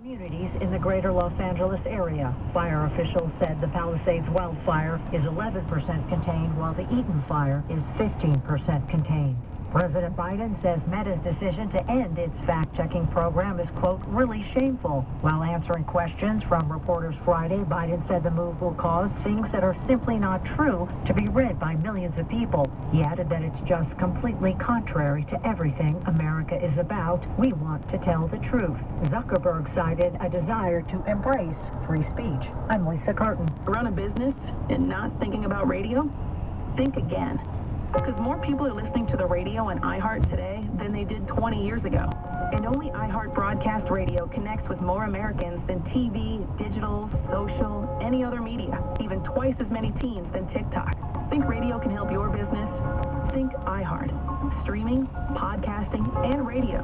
communities in the greater Los Angeles area. Fire officials said the Palisades wildfire is 11% contained, while the Eaton fire is 15% contained. President Biden says Meta's decision to end its fact-checking program is, quote, really shameful. While answering questions from reporters Friday, Biden said the move will cause things that are simply not true to be read by millions of people. He added that it's just completely contrary to everything America is about. We want to tell the truth. Zuckerberg cited a desire to embrace free speech. I'm Lisa Curtin. Run a business and not thinking about radio? Think again. Because more people are listening to the radio on iHeart today than they did 20 years ago. And only iHeart Broadcast Radio connects with more Americans than TV, digital, social, any other media. Even twice as many teens than TikTok. Think radio can help your business? Think iHeart. Streaming, podcasting, and radio.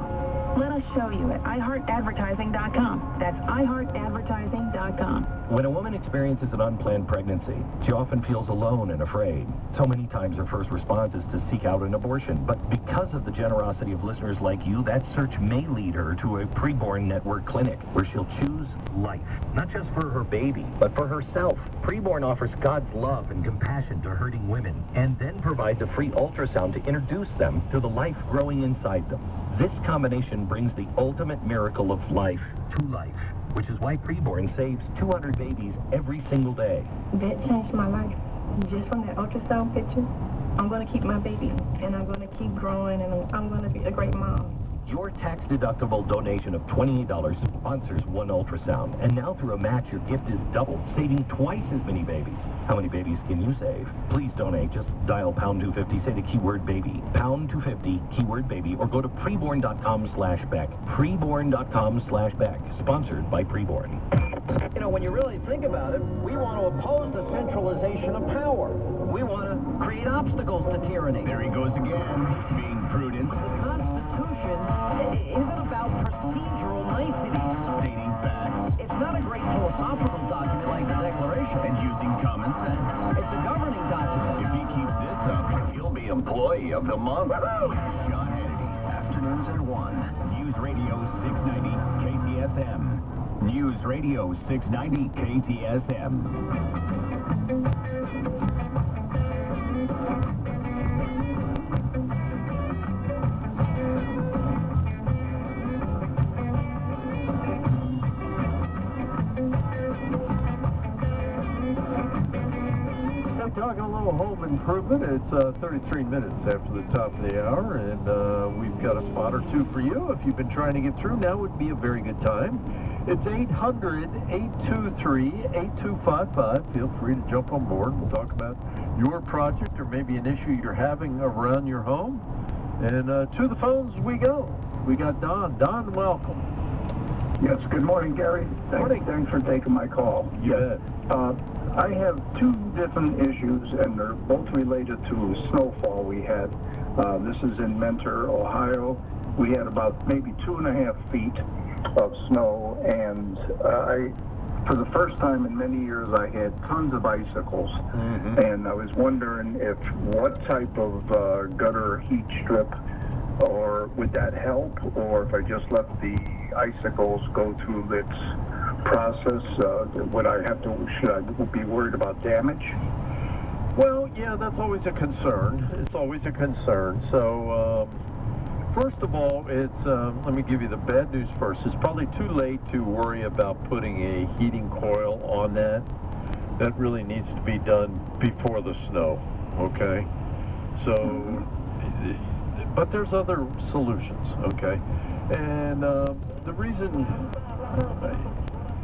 Let us show you at iHeartAdvertising.com. That's iHeartAdvertising.com. When a woman experiences an unplanned pregnancy, she often feels alone and afraid. So many times her first response is to seek out an abortion. But because of the generosity of listeners like you, that search may lead her to a preborn network clinic where she'll choose life. Not just for her baby, but for herself. Preborn offers God's love and compassion to hurting women and then provides a free ultrasound to introduce them to the life growing inside them. This combination brings the ultimate miracle of life to life, which is why Preborn saves 200 babies every single day. That changed my life. Just from that ultrasound picture, I'm going to keep my baby, and I'm going to keep growing, and I'm going to be a great mom. Your tax-deductible donation of $28 sponsors one ultrasound. And now through a match, your gift is doubled, saving twice as many babies. How many babies can you save? Please donate. Just dial pound 250, say the keyword baby. Pound 250, keyword baby, or go to preborn.com/Beck. Preborn.com/Beck. Sponsored by Preborn. You know, when you really think about it, we want to oppose the centralization of power. We want to create obstacles to tyranny. There he goes again, being prudent. The Constitution isn't about procedural niceties. Stating facts. It's not a great philosophical document like the Declaration. And using common sense. It's a governing document. If he keeps this up, he'll be Employee of the Month. Sean Hannity, afternoons at 1. News Radio 690 KTSM. News Radio 690 KTSM. Talking a little home improvement. It's 33 minutes after the top of the hour, and we've got a spot or two for you. If you've been trying to get through, now would be a very good time. It's 800-823-8255. Feel free to jump on board. We'll talk about your project or maybe an issue you're having around your home. And to the phones we go. We got Don. Don, welcome. Yes, good morning, Gary. Thanks for taking my call. You bet. I have two different issues, and they're both related to snowfall we had. This is in Mentor, Ohio. We had about maybe 2.5 feet of snow, and for the first time in many years, I had tons of icicles. Mm-hmm. And I was wondering what type of gutter heat strip, or would that help, or if I just let the icicles go through its process, should I be worried about damage? Well, yeah, that's always a concern. It's always a concern. So, first of all, let me give you the bad news first. It's probably too late to worry about putting a heating coil on that. That really needs to be done before the snow, okay? So, but there's other solutions, okay? And the reason...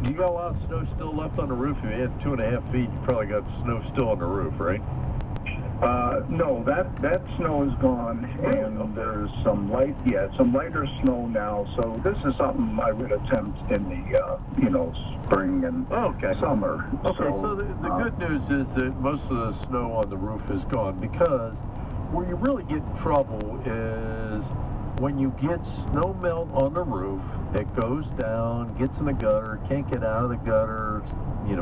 You got a lot of snow still left on the roof. If you had 2.5 feet, you probably got snow still on the roof, right? No, that snow is gone, and there's some lighter snow now. So this is something I would attempt in the spring and summer. Okay, so the good news is that most of the snow on the roof is gone, because where you really get in trouble is when you get snow melt on the roof, it goes down, gets in the gutter, can't get out of the gutter,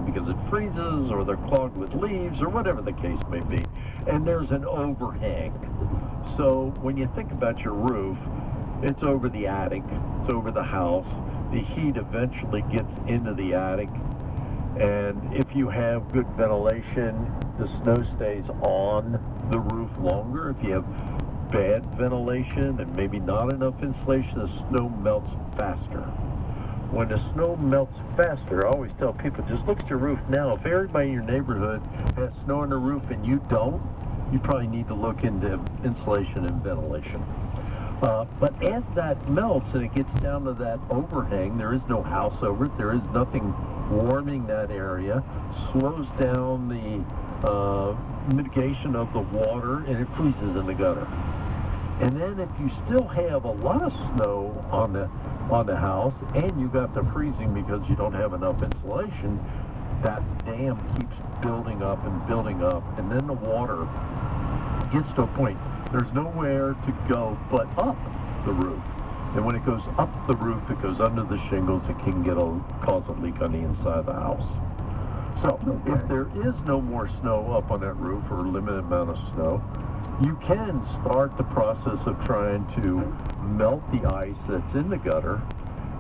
because it freezes or they're clogged with leaves or whatever the case may be. And there's an overhang. So when you think about your roof, it's over the attic, it's over the house. the heat eventually gets into the attic. And if you have good ventilation, the snow stays on the roof longer. If you have bad ventilation and maybe not enough insulation, the snow melts faster. When the snow melts faster, I always tell people, just look at your roof now. If everybody in your neighborhood has snow on the roof and you don't, you probably need to look into insulation and ventilation. But as that melts and it gets down to that overhang, there is no house over it, there is nothing warming that area, slows down the mitigation of the water, and it freezes in the gutter. And then if you still have a lot of snow on the house, and you got the freezing because you don't have enough insulation, that dam keeps building up, and then the water gets to a point. There's nowhere to go but up the roof. And when it goes up the roof, it goes under the shingles. It can cause a leak on the inside of the house. So if there is no more snow up on that roof, or a limited amount of snow, you can start the process of trying to melt the ice that's in the gutter.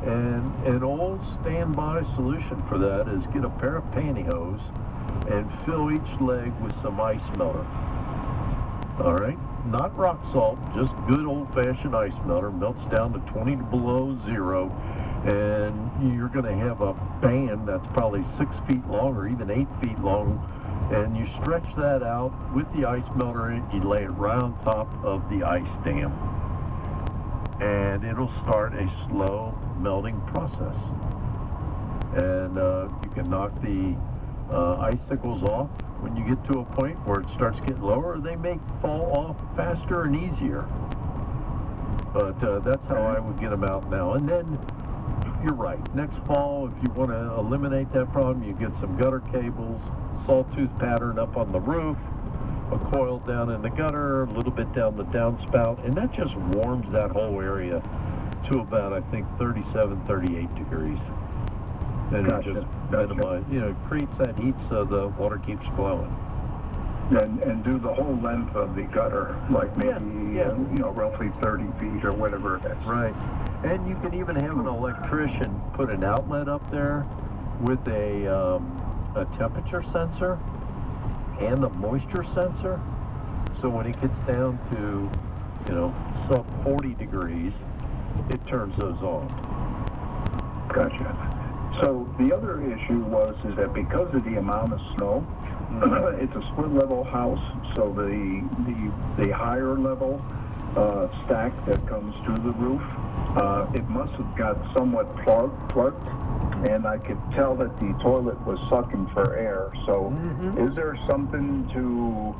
And an old standby solution for that is get a pair of pantyhose and fill each leg with some ice melter. All right? Not rock salt, just good old-fashioned ice melter. Melts down to 20 below zero, and you're going to have a band that's probably 6 feet long or even 8 feet long, and you stretch that out with the ice melter in it. You lay it right on top of the ice dam, and it'll start a slow melting process. And you can knock the icicles off when you get to a point where it starts getting lower. They may fall off faster and easier, but that's how I would get them out now. And then you're right, next fall, if you want to eliminate that problem, you get some gutter cables, sawtooth pattern up on the roof, a coil down in the gutter, a little bit down the downspout, and that just warms that whole area to about, I think, 37, 38 degrees. And Gotcha. it just minimizes, it creates that heat so the water keeps flowing. And do the whole length of the gutter, like maybe, roughly 30 feet or whatever it is. Right. And you can even have an electrician put an outlet up there with a temperature sensor and a moisture sensor. So when it gets down to, sub 40 degrees, it turns those on. Gotcha. So the other issue is that because of the amount of snow, it's a split level house, so the higher level stack that comes through the roof, it must have got somewhat plugged, and I could tell that the toilet was sucking for air. So is there something to